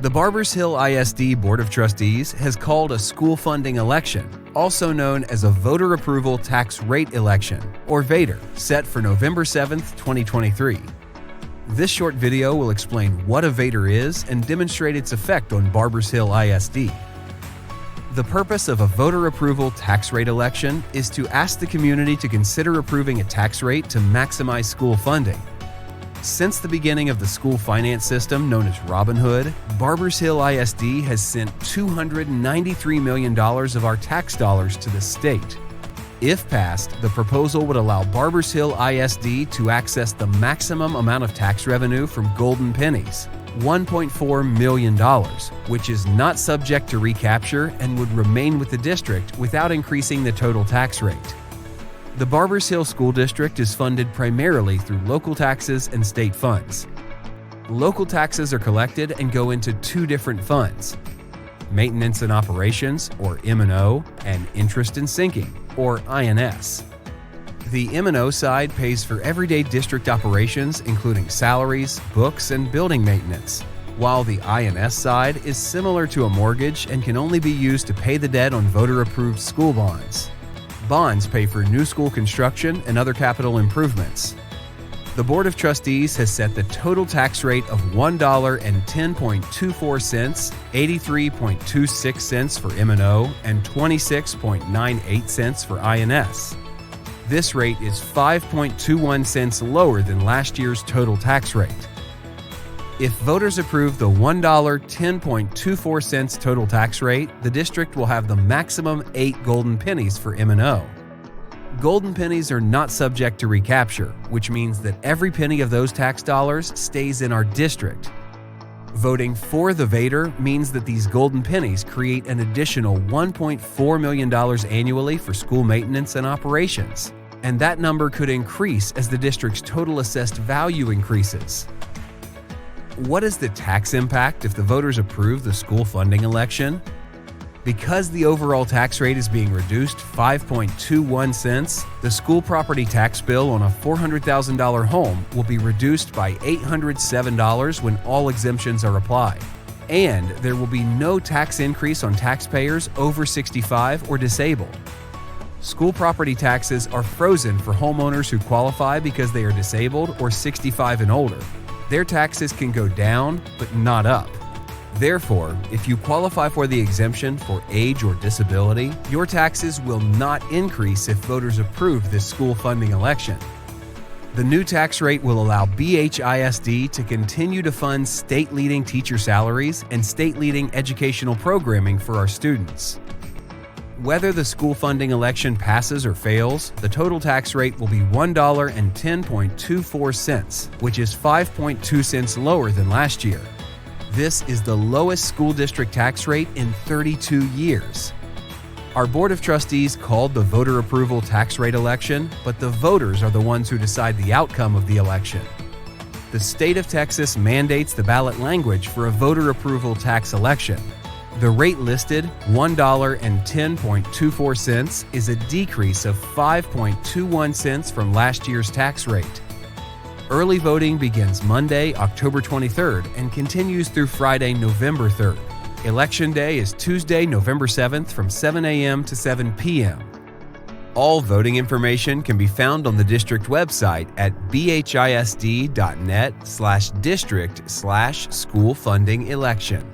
The Barbers Hill ISD Board of Trustees has called a school funding election, also known as a voter approval tax rate election, or VATER, set for November 7, 2023. This short video will explain what a VATER is and demonstrate its effect on Barbers Hill ISD. The purpose of a voter approval tax rate election is to ask the community to consider approving a tax rate to maximize school funding. Since the beginning of the school finance system known as Robin Hood, Barbers Hill ISD has sent $293 million of our tax dollars to the state. If passed, the proposal would allow Barbers Hill ISD to access the maximum amount of tax revenue from golden pennies, $1.4 million, which is not subject to recapture and would remain with the district without increasing the total tax rate. The Barbers Hill School District is funded primarily through local taxes and state funds. Local taxes are collected and go into two different funds: Maintenance and Operations, or M&O, and Interest and Sinking, or INS. The M&O side pays for everyday district operations, including salaries, books, and building maintenance, while the INS side is similar to a mortgage and can only be used to pay the debt on voter-approved school bonds. Bonds pay for new school construction and other capital improvements. The Board of Trustees has set the total tax rate of $1.1024, 83.26 cents for M&O, and 26.98 cents for INS. This rate is 5.21 cents lower than last year's total tax rate. If voters approve the $1.1024 total tax rate, the district will have the maximum 8 golden pennies for M&O. Golden pennies are not subject to recapture, which means that every penny of those tax dollars stays in our district. Voting for the VATER means that these golden pennies create an additional $1.4 million annually for school maintenance and operations, and that number could increase as the district's total assessed value increases. What is the tax impact if the voters approve the school funding election? Because the overall tax rate is being reduced 5.21 cents, the school property tax bill on a $400,000 home will be reduced by $807 when all exemptions are applied. And there will be no tax increase on taxpayers over 65 or disabled. School property taxes are frozen for homeowners who qualify because they are disabled or 65 and older. Their taxes can go down, but not up. Therefore, if you qualify for the exemption for age or disability, your taxes will not increase if voters approve this school funding election. The new tax rate will allow BHISD to continue to fund state-leading teacher salaries and state-leading educational programming for our students. Whether the school funding election passes or fails, the total tax rate will be $1.1024, which is 5.2 cents lower than last year. This is the lowest school district tax rate in 32 years. Our Board of Trustees called the voter approval tax rate election, but the voters are the ones who decide the outcome of the election. The state of Texas mandates the ballot language for a voter approval tax election. The rate listed, $1.1024, is a decrease of 5.21 cents from last year's tax rate. Early voting begins Monday, October 23rd and continues through Friday, November 3rd. Election Day is Tuesday, November 7th from 7 a.m. to 7 p.m. All voting information can be found on the district website at bhisd.net/district/school funding election.